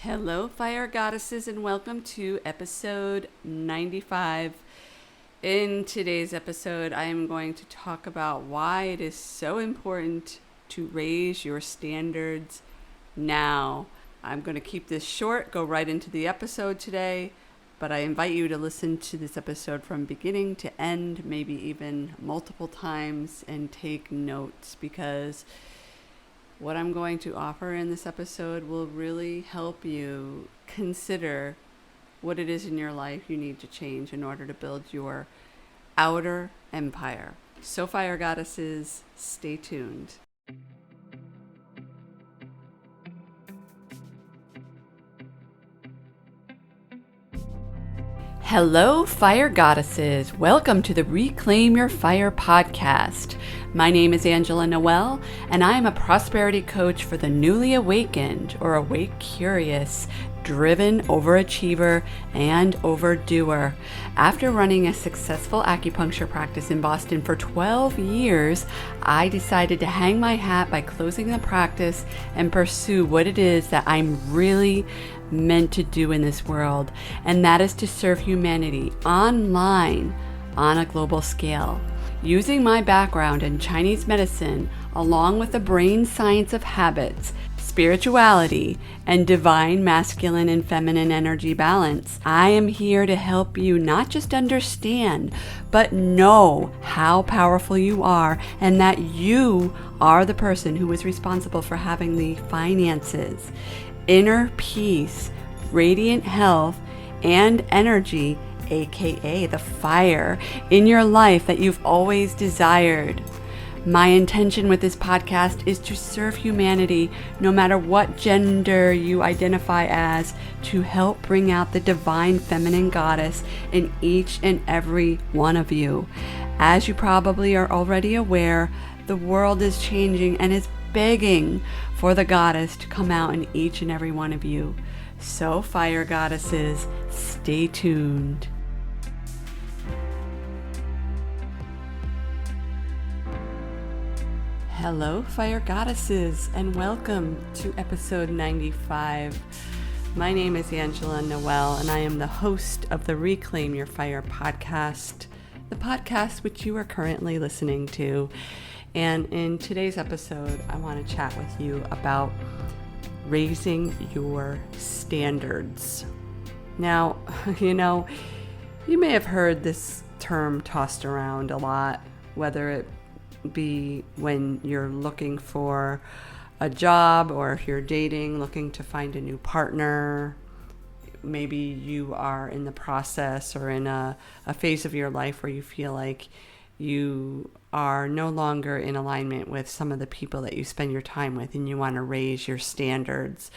Hello, fire goddesses, and welcome to episode 95. In today's episode, I am going to talk about why it is so important to raise your standards now. I'm going to keep this short, go right into the episode today, but I invite you to listen to this episode from beginning to end, maybe even multiple times, and take notes, because what I'm going to offer in this episode will really help you consider what it is in your life you need to change in order to build your outer empire. So, fire goddesses, stay tuned. Hello, fire goddesses. Welcome to the Reclaim Your Fire podcast. My name is Angela Noel, and I am a prosperity coach for the newly awakened or awake curious, driven overachiever, and overdoer. After running a successful acupuncture practice in Boston for 12 years, I decided to hang my hat by closing the practice and pursue what it is that I'm really meant to do in this world, and that is to serve humanity online on a global scale. Using my background in Chinese medicine, along with the brain science of habits, spirituality, and divine masculine and feminine energy balance, I am here to help you not just understand, but know how powerful you are, and that you are the person who is responsible for having the finances, inner peace, radiant health, and energy, aka the fire, in your life that you've always desired. My intention with this podcast is to serve humanity, no matter what gender you identify as, to help bring out the divine feminine goddess in each and every one of you. As you probably are already aware, the world is changing and is begging for the goddess to come out in each and every one of you. So, fire goddesses, stay tuned. Hello, fire goddesses, and welcome to episode 95. My name is Angela Noel, and I am the host of the Reclaim Your Fire podcast, the podcast which you are currently listening to. And in today's episode, I want to chat with you about raising your standards. Now, you may have heard this term tossed around a lot, whether it be when you're looking for a job, or if you're dating, looking to find a new partner. Maybe you are in the process or in a phase of your life where you feel like you are no longer in alignment with some of the people that you spend your time with, and you want to raise your standards.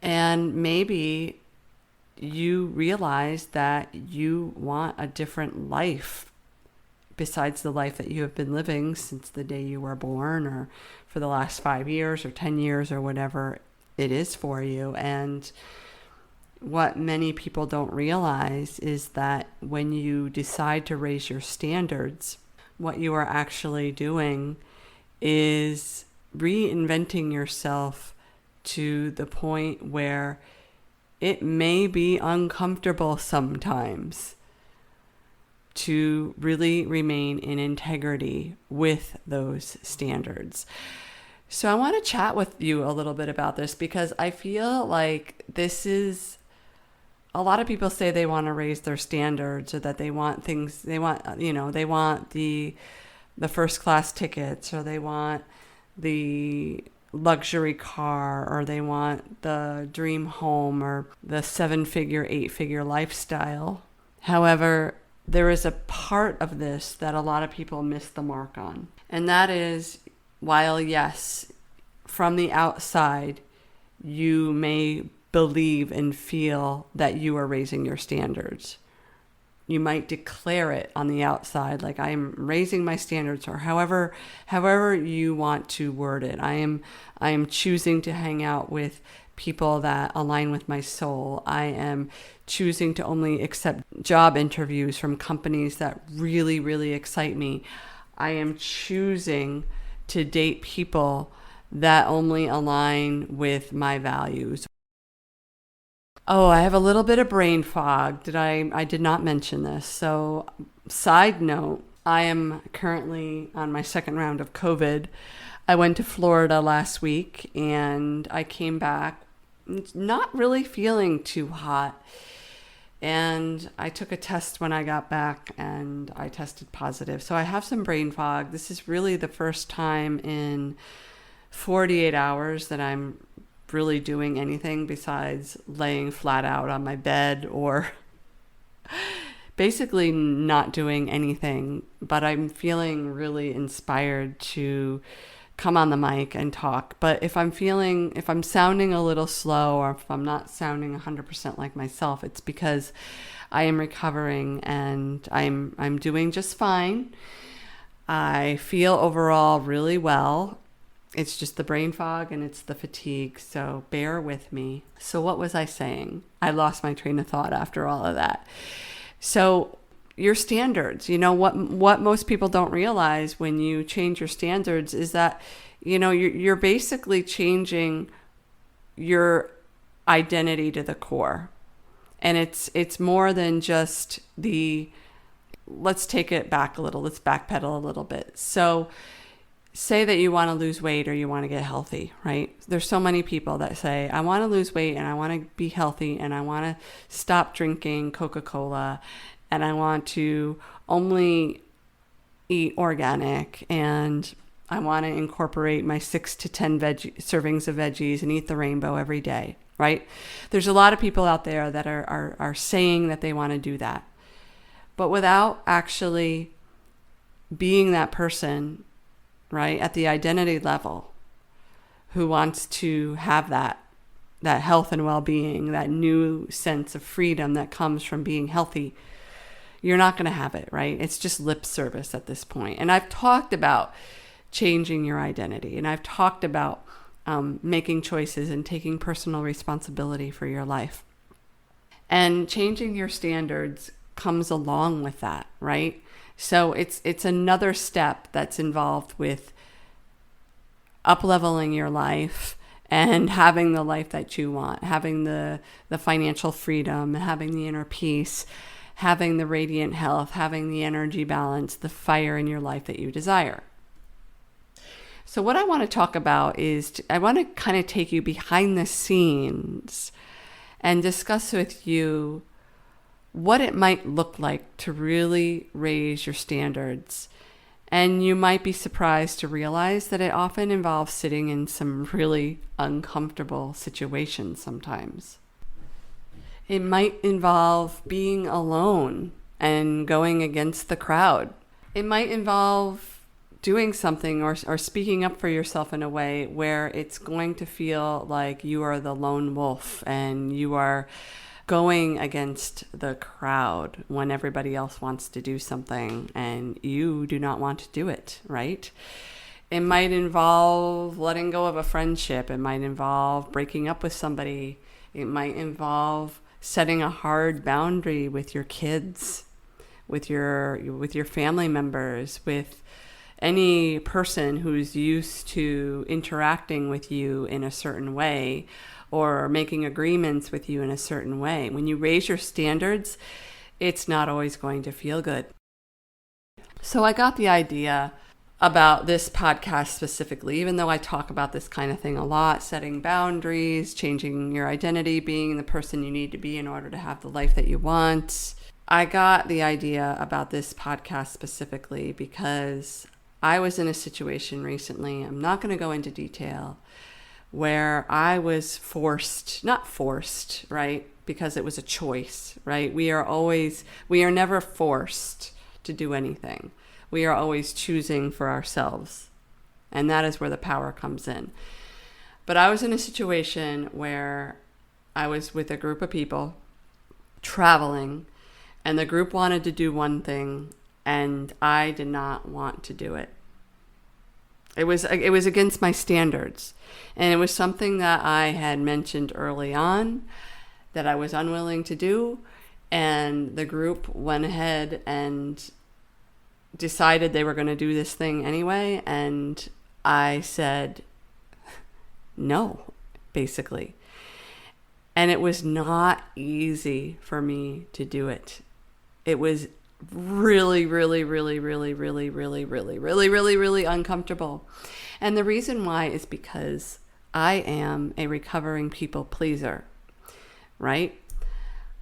And maybe you realize that you want a different life besides the life that you have been living since the day you were born, or for the last 5 years or 10 years or whatever it is for you. And what many people don't realize is that when you decide to raise your standards, what you are actually doing is reinventing yourself to the point where it may be uncomfortable sometimes to really remain in integrity with those standards. So I want to chat with you a little bit about this, because I feel like this is, a lot of people say they want to raise their standards, or that they want things, they want the first class tickets, or they want the luxury car, or they want the dream home, or the 7-figure, 8-figure lifestyle. However, there is a part of this that a lot of people miss the mark on. And that is, while yes, from the outside, you may believe and feel that you are raising your standards. You might declare it on the outside, like, I am raising my standards, or however you want to word it. I am choosing to hang out with people that align with my soul. I am choosing to only accept job interviews from companies that really, really excite me. I am choosing to date people that only align with my values. Oh, I have a little bit of brain fog. I did not mention this. So, side note, I am currently on my second round of COVID. I went to Florida last week and I came back not really feeling too hot. And I took a test when I got back and I tested positive. So I have some brain fog. This is really the first time in 48 hours that I'm really doing anything besides laying flat out on my bed or basically not doing anything. But I'm feeling really inspired to come on the mic and talk. But if I'm sounding a little slow or if I'm not sounding 100% like myself, it's because I am recovering and I'm doing just fine. I feel overall really well. It's just the brain fog and it's the fatigue, so bear with me. So what was I saying? I lost my train of thought after all of that. So your standards, what most people don't realize when you change your standards is that, you're basically changing your identity to the core. And it's more than just let's take it back a little, let's backpedal a little bit. So say that you want to lose weight or you want to get healthy, right? There's so many people that say, I want to lose weight and I want to be healthy and I want to stop drinking Coca-Cola and I want to only eat organic and I want to incorporate my 6 to 10 servings of veggies and eat the rainbow every day, right? There's a lot of people out there that are saying that they want to do that, but without actually being that person, right, at the identity level, who wants to have that health and well-being, that new sense of freedom that comes from being healthy, you're not going to have it, right? It's just lip service at this point. And I've talked about changing your identity, and I've talked about making choices and taking personal responsibility for your life. And changing your standards comes along with that, right? So it's another step that's involved with up-leveling your life and having the life that you want, having the financial freedom, having the inner peace, having the radiant health, having the energy balance, the fire in your life that you desire. So what I want to talk about is I want to kind of take you behind the scenes and discuss with you what it might look like to really raise your standards. And you might be surprised to realize that it often involves sitting in some really uncomfortable situations sometimes. It might involve being alone and going against the crowd. It might involve doing something or speaking up for yourself in a way where it's going to feel like you are the lone wolf and you are going against the crowd when everybody else wants to do something and you do not want to do it, right? It might involve letting go of a friendship. It might involve breaking up with somebody. It might involve setting a hard boundary with your kids, with your family members, with any person who's used to interacting with you in a certain way or making agreements with you in a certain way. When you raise your standards, it's not always going to feel good. So I got the idea about this podcast specifically, even though I talk about this kind of thing a lot, setting boundaries, changing your identity, being the person you need to be in order to have the life that you want. I got the idea about this podcast specifically because I was in a situation recently, I'm not going to go into detail, where I was not forced, right? Because it was a choice, right? We are never forced to do anything. We are always choosing for ourselves. And that is where the power comes in. But I was in a situation where I was with a group of people traveling, and the group wanted to do one thing, and I did not want to do it. It was against my standards. And it was something that I had mentioned early on that I was unwilling to do. And the group went ahead and decided they were going to do this thing anyway. And I said no, basically. And it was not easy for me to do it. It was really, really, really, really, really, really, really, really, really, really uncomfortable. And the reason why is because I am a recovering people pleaser, right?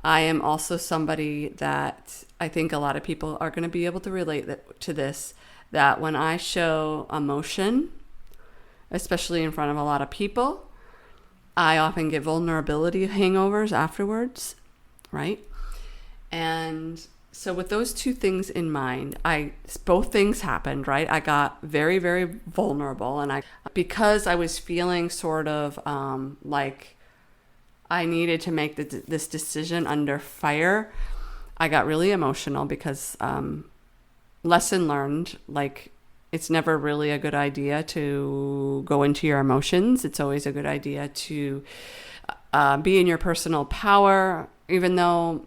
I am also somebody that I think a lot of people are going to be able to relate to this, that when I show emotion, especially in front of a lot of people, I often get vulnerability hangovers afterwards, right? And so with those two things in mind, both things happened, right? I got very, very vulnerable, and because I was feeling sort of like I needed to make this decision under fire, I got really emotional because lesson learned, like it's never really a good idea to go into your emotions. It's always a good idea to be in your personal power, even though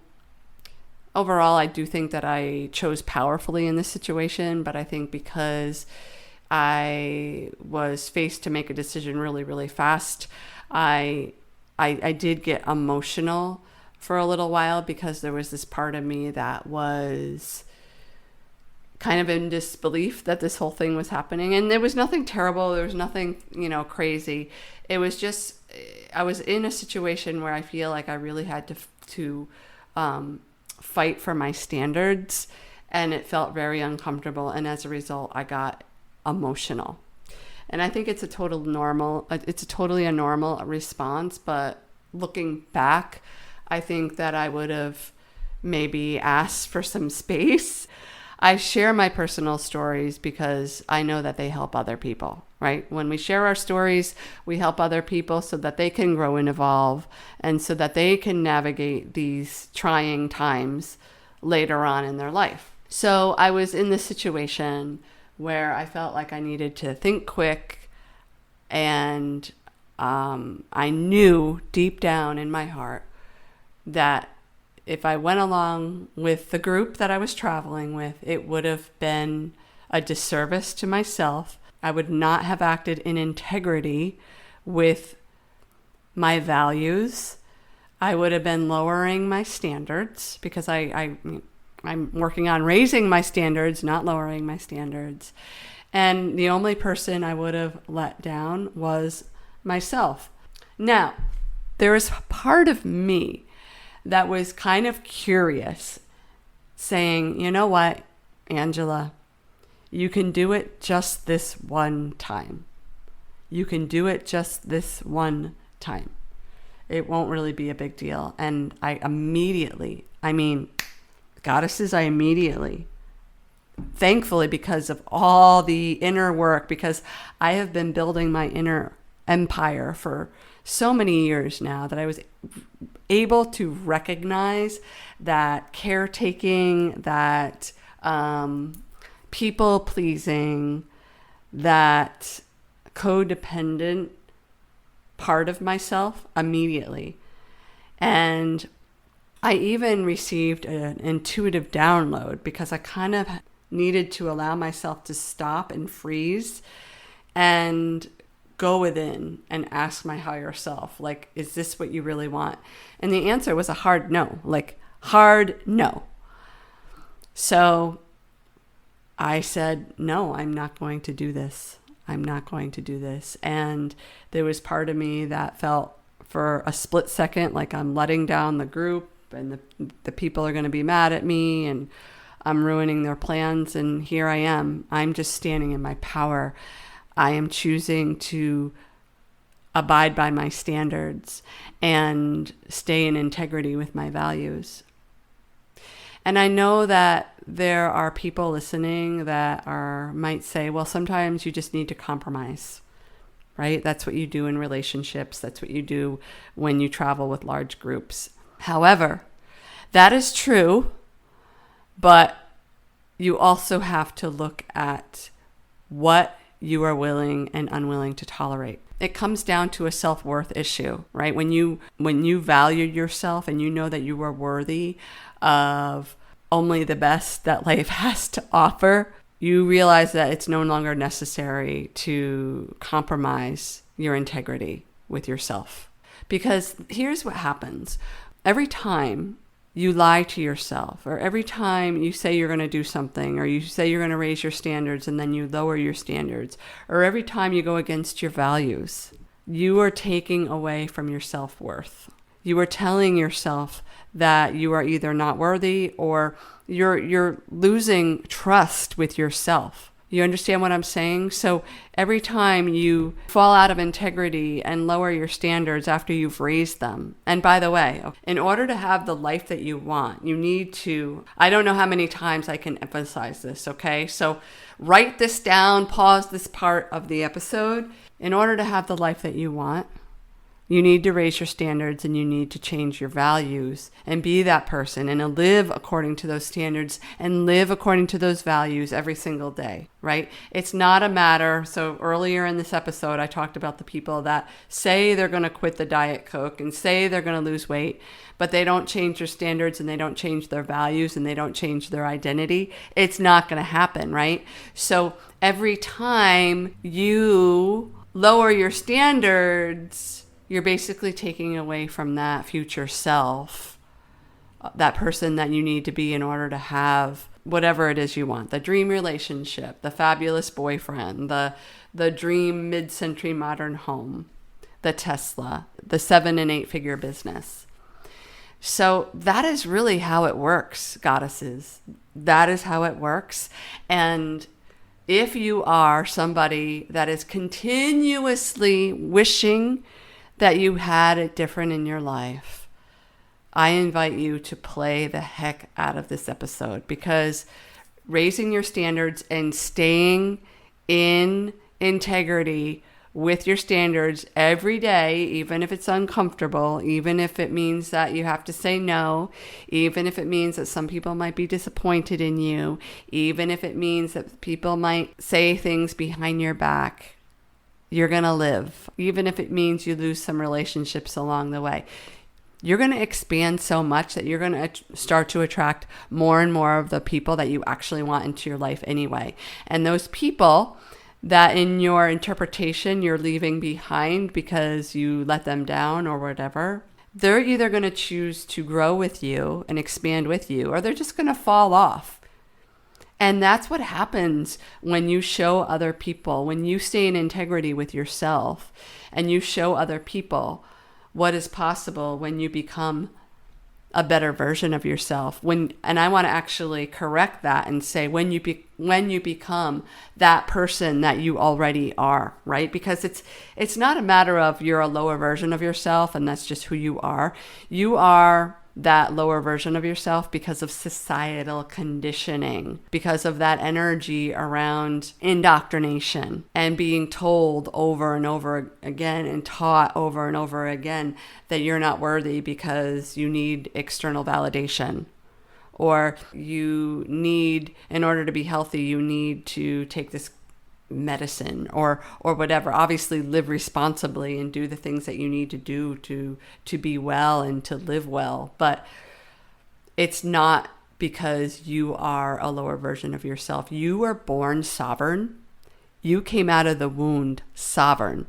overall, I do think that I chose powerfully in this situation, but I think because I was faced to make a decision really, really fast, I did get emotional for a little while because there was this part of me that was kind of in disbelief that this whole thing was happening. And there was nothing terrible. There was nothing, crazy. It was just, I was in a situation where I feel like I really had to fight for my standards, and it felt very uncomfortable, and as a result I got emotional. And I think it's a totally a normal response, but looking back, I think that I would have maybe asked for some space. I share my personal stories because I know that they help other people, right? When we share our stories, we help other people so that they can grow and evolve, and so that they can navigate these trying times later on in their life. So I was in this situation where I felt like I needed to think quick, and I knew deep down in my heart that if I went along with the group that I was traveling with, it would have been a disservice to myself. I would not have acted in integrity with my values. I would have been lowering my standards because I'm working on raising my standards, not lowering my standards. And the only person I would have let down was myself. Now, there is part of me that was kind of curious, saying, you know what, Angela, you can do it just this one time. You can do it just this one time. It won't really be a big deal. And goddesses, thankfully, because of all the inner work, because I have been building my inner empire for so many years now, that I was able to recognize that caretaking, that people pleasing, that codependent part of myself immediately. And I even received an intuitive download because I kind of needed to allow myself to stop and freeze and go within and ask my higher self, like, is this what you really want? And the answer was a hard no. So I said, no, I'm not going to do this. And there was part of me that felt for a split second like I'm letting down the group, and the people are going to be mad at me, and I'm ruining their plans. And here I am. I'm just standing in my power. I am choosing to abide by my standards and stay in integrity with my values. And I know that there are people listening that might say, well, sometimes you just need to compromise, right? That's what you do in relationships. That's what you do when you travel with large groups. However, that is true, but you also have to look at what you are willing and unwilling to tolerate. It comes down to a self-worth issue, right? When you value yourself and you know that you are worthy of only the best that life has to offer, you realize that it's no longer necessary to compromise your integrity with yourself. Because here's what happens. Every time you lie to yourself, or every time you say you're going to do something, or you say you're going to raise your standards and then you lower your standards, or every time you go against your values, you are taking away from your self-worth. You are telling yourself that you are either not worthy or you're losing trust with yourself. You understand what I'm saying? So every time you fall out of integrity and lower your standards after you've raised them, and by the way, in order to have the life that you want, you need to, I don't know how many times I can emphasize this, okay? So write this down, pause this part of the episode. In order to have the life that you want, you need to raise your standards and you need to change your values and be that person and live according to those standards and live according to those values every single day, right? It's not a matter. So earlier in this episode, I talked about the people that say they're going to quit the Diet Coke and say they're going to lose weight, but they don't change their standards and they don't change their values and they don't change their identity. It's not going to happen, right? So every time you lower your standards, you're basically taking away from that future self, that person that you need to be in order to have whatever it is you want, the dream relationship, the fabulous boyfriend, the dream mid-century modern home, the Tesla, the 7 and 8 figure business. So that is really how it works, goddesses. That is how it works. And if you are somebody that is continuously wishing that you had it different in your life, I invite you to play the heck out of this episode, because raising your standards and staying in integrity with your standards every day, even if it's uncomfortable, even if it means that you have to say no, even if it means that some people might be disappointed in you, even if it means that people might say things behind your back, you're going to live. Even if it means you lose some relationships along the way, you're going to expand so much that you're going to start to attract more and more of the people that you actually want into your life anyway. And those people that in your interpretation you're leaving behind because you let them down or whatever, they're either going to choose to grow with you and expand with you, or they're just going to fall off. And that's what happens when you show other people, when you stay in integrity with yourself and you show other people what is possible when you become a better version of yourself. And I want to actually correct that and say when you become that person that you already are, right? Because it's not a matter of you're a lower version of yourself and that's just who you are. You are that lower version of yourself because of societal conditioning, because of that energy around indoctrination and being told over and over again and taught over and over again that you're not worthy because you need external validation, or you need, in order to be healthy, you need to take this medicine or whatever. Obviously live responsibly and do the things that you need to do to be well and to live well, but it's not because you are a lower version of yourself. You were born sovereign. You came out of the womb sovereign,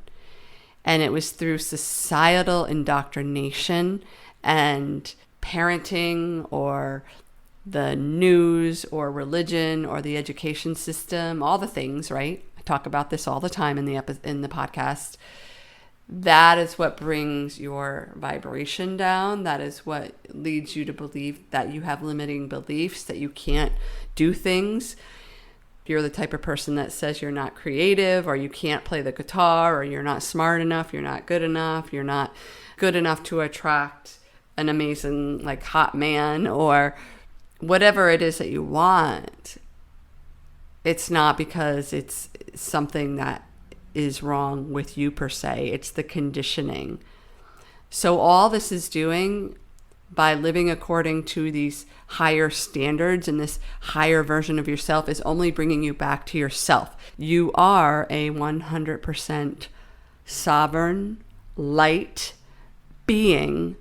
and it was through societal indoctrination and parenting or the news or religion or the education system, all the things, right? I talk about this all the time in the podcast. That is what brings your vibration down. That is what leads you to believe that you have limiting beliefs, that you can't do things. You're the type of person that says you're not creative, or you can't play the guitar, or you're not smart enough, you're not good enough to attract an amazing, like, hot man, or whatever it is that you want. It's not because it's something that is wrong with you per se. It's the conditioning. So all this is doing, by living according to these higher standards and this higher version of yourself, is only bringing you back to yourself. You are a 100% sovereign, light being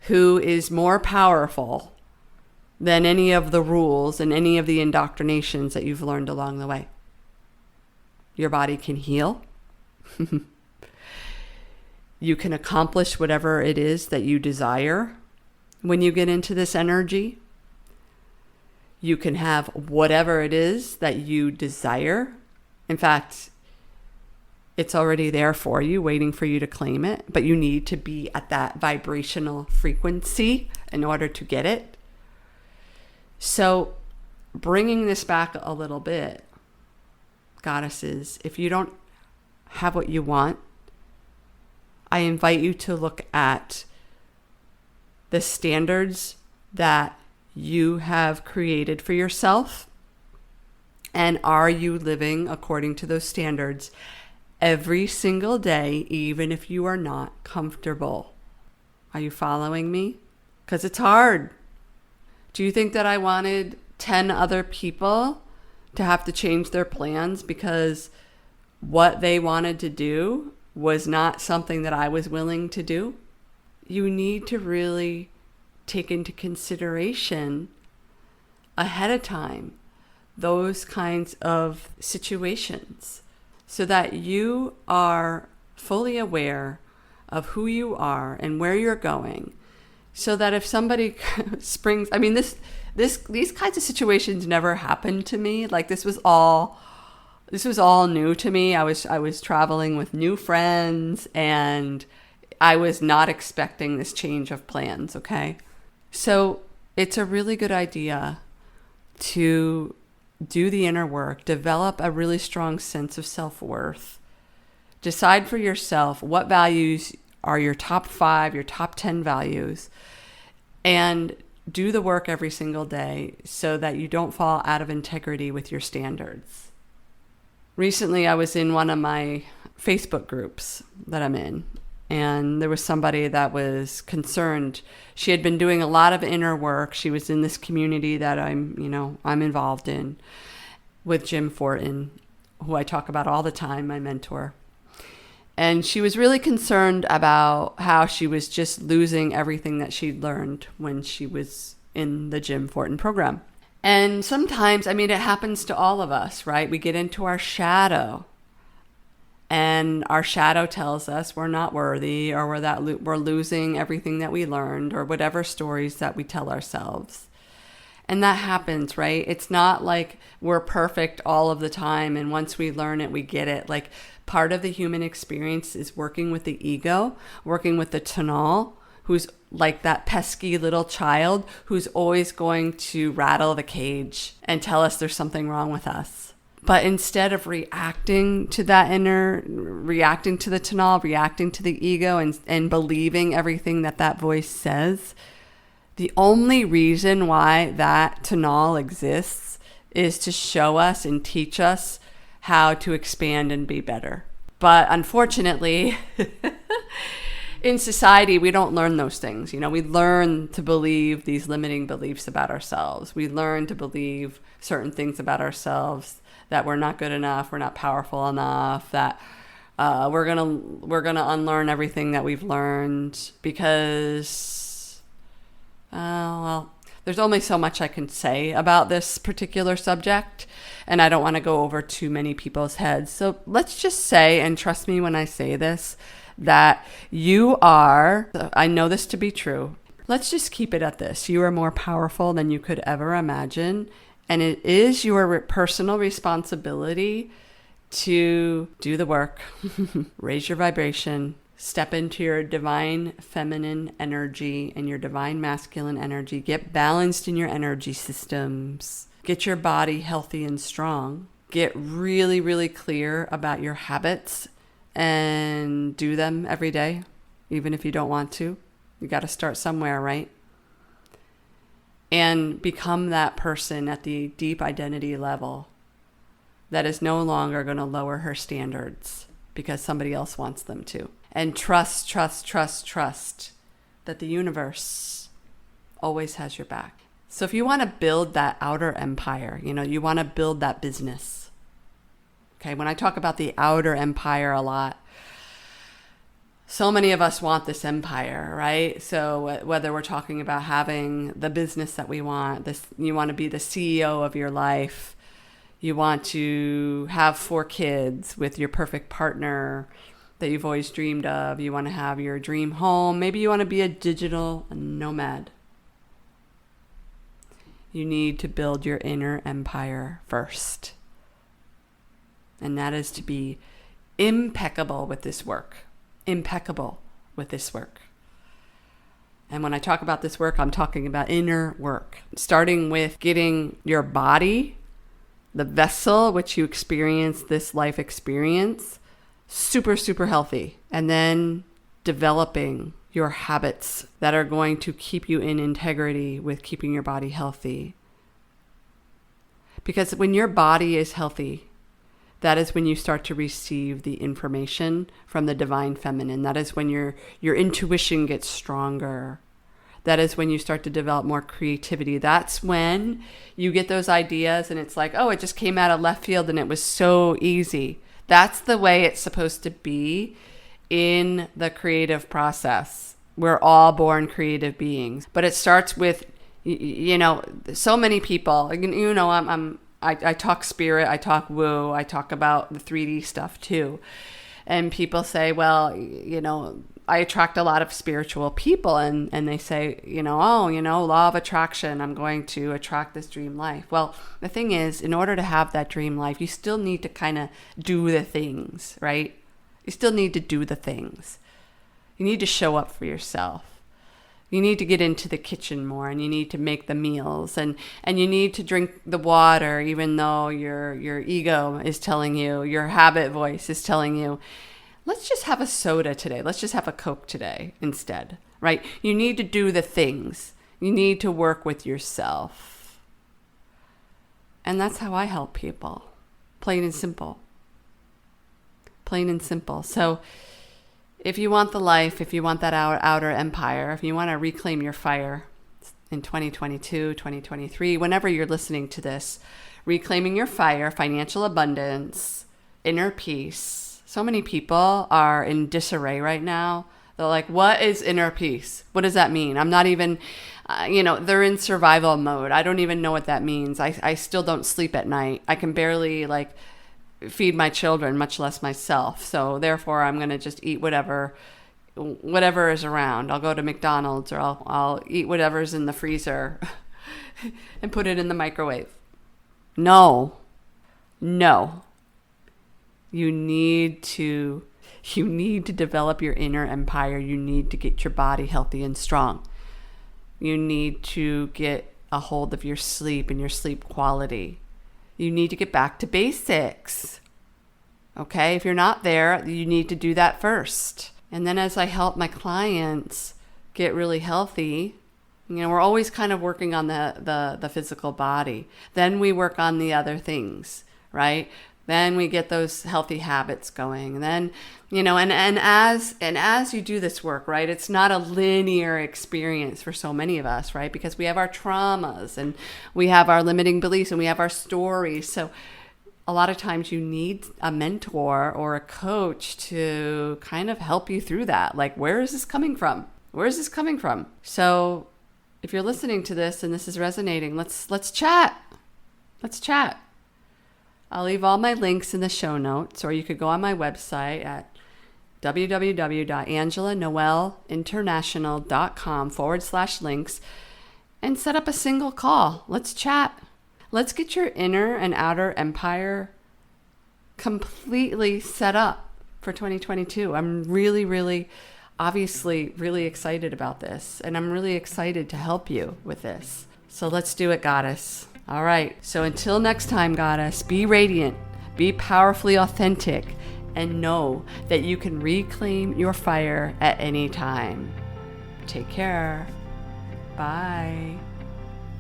who is more powerful than any of the rules and any of the indoctrinations that you've learned along the way. Your body can heal. You can accomplish whatever it is that you desire when you get into this energy. You can have whatever it is that you desire. In fact, it's already there for you, waiting for you to claim it, but you need to be at that vibrational frequency in order to get it. So bringing this back a little bit, goddesses, if you don't have what you want, I invite you to look at the standards that you have created for yourself. And are you living according to those standards every single day, even if you are not comfortable? Are you following me? Because it's hard. Do you think that I wanted 10 other people to have to change their plans because what they wanted to do was not something that I was willing to do? You need to really take into consideration ahead of time those kinds of situations so that you are fully aware of who you are and where you're going, so that if somebody springs, I mean, these kinds of situations never happened to me. Like this was all new to me. I was traveling with new friends and I was not expecting this change of plans, okay? So it's a really good idea to do the inner work, develop a really strong sense of self-worth, decide for yourself what values are your top 5, your top 10 values, and do the work every single day so that you don't fall out of integrity with your standards. Recently, I was in one of my Facebook groups that I'm in, and there was somebody that was concerned. She had been doing a lot of inner work. She was in this community that I'm involved in with Jim Fortin, who I talk about all the time, my mentor. And she was really concerned about how she was just losing everything that she'd learned when she was in the Jim Fortin program. And sometimes, I mean, it happens to all of us, right? We get into our shadow. And our shadow tells us we're not worthy, or we're losing everything that we learned, or whatever stories that we tell ourselves. And that happens, right? It's not like we're perfect all of the time, and once we learn it, we get it. Like part of the human experience is working with the ego, working with the tonal, who's like that pesky little child who's always going to rattle the cage and tell us there's something wrong with us. But instead of reacting to that reacting to the tonal, reacting to the ego and believing everything that voice says, the only reason why that tonal exists is to show us and teach us how to expand and be better. But unfortunately, in society, we don't learn those things. We learn to believe these limiting beliefs about ourselves. We learn to believe certain things about ourselves, that we're not good enough, we're not powerful enough, that we're gonna unlearn everything that we've learned because, there's only so much I can say about this particular subject, and I don't want to go over too many people's heads. So let's just say, and trust me when I say this, that you are, I know this to be true. Let's just keep it at this. You are more powerful than you could ever imagine. And it is your personal responsibility to do the work, raise your vibration, step into your divine feminine energy and your divine masculine energy, get balanced in your energy systems, get your body healthy and strong, get really, really clear about your habits and do them every day, even if you don't want to. You got to start somewhere, right? And become that person at the deep identity level that is no longer going to lower her standards because somebody else wants them to. And trust that the universe always has your back. So if you want to build that outer empire, you want to build that business. Okay, when I talk about the outer empire a lot, so many of us want this empire, right? So whether we're talking about having the business that we want, you want to be the CEO of your life, you want to have 4 kids with your perfect partner, that you've always dreamed of. You want to have your dream home. Maybe you want to be a digital nomad. You need to build your inner empire first. And that is to be impeccable with this work. Impeccable with this work. And when I talk about this work, I'm talking about inner work. Starting with getting your body, the vessel which you experience this life experience, super, super healthy. And then developing your habits that are going to keep you in integrity with keeping your body healthy. Because when your body is healthy, that is when you start to receive the information from the divine feminine. That is when your intuition gets stronger. That is when you start to develop more creativity. That's when you get those ideas and it's like, oh, it just came out of left field and it was so easy. That's the way it's supposed to be in the creative process. We're all born creative beings. But it starts with, so many people, I talk spirit, I talk woo, I talk about the 3D stuff too. And people say, well, I attract a lot of spiritual people and they say, law of attraction, I'm going to attract this dream life. Well, the thing is, in order to have that dream life, you still need to kind of do the things, right? You still need to do the things. You need to show up for yourself. You need to get into the kitchen more and you need to make the meals and you need to drink the water even though your ego is telling you, your habit voice is telling you, let's just have a soda today. Let's just have a Coke today instead, right? You need to do the things. You need to work with yourself. And that's how I help people. Plain and simple. Plain and simple. So if you want the life, if you want that outer empire, if you want to reclaim your fire in 2022, 2023, whenever you're listening to this, reclaiming your fire, financial abundance, inner peace. So many people are in disarray right now. They're like, what is inner peace? What does that mean? I'm not even, they're in survival mode. I don't even know what that means. I still don't sleep at night. I can barely feed my children, much less myself. So therefore, I'm going to just eat whatever is around. I'll go to McDonald's or I'll eat whatever's in the freezer and put it in the microwave. No. You need to develop your inner empire. You need to get your body healthy and strong. You need to get a hold of your sleep and your sleep quality. You need to get back to basics. Okay? If you're not there, you need to do that first. And then as I help my clients get really healthy, we're always kind of working on the physical body. Then we work on the other things, right? Then we get those healthy habits going. And then, and as you do this work, right, it's not a linear experience for so many of us, right? Because we have our traumas and we have our limiting beliefs and we have our stories. So a lot of times you need a mentor or a coach to kind of help you through that. Like, where is this coming from? Where is this coming from? So if you're listening to this and this is resonating, let's chat. Let's chat. I'll leave all my links in the show notes, or you could go on my website at www.angelanoelinternational.com/links and set up a single call. Let's chat. Let's get your inner and outer empire completely set up for 2022. I'm really, obviously really excited about this, and I'm really excited to help you with this. So let's do it, Goddess. All right. So until next time, Goddess, be radiant, be powerfully authentic, and know that you can reclaim your fire at any time. Take care. Bye.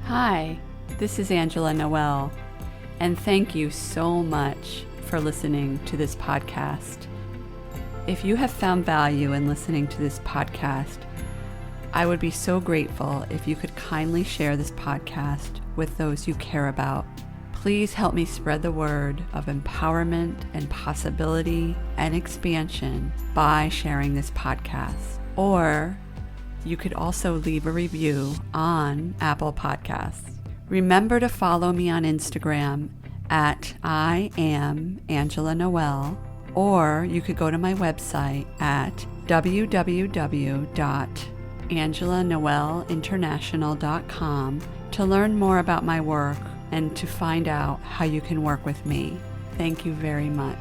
Hi, this is Angela Noel, and thank you so much for listening to this podcast. If you have found value in listening to this podcast, I would be so grateful if you could kindly share this podcast with those you care about. Please help me spread the word of empowerment and possibility and expansion by sharing this podcast. Or you could also leave a review on Apple Podcasts. Remember to follow me on Instagram at I am Angela Noel, Or you could go to my website at www.angelanoelinternational.com to learn more about my work and to find out how you can work with me. Thank you very much.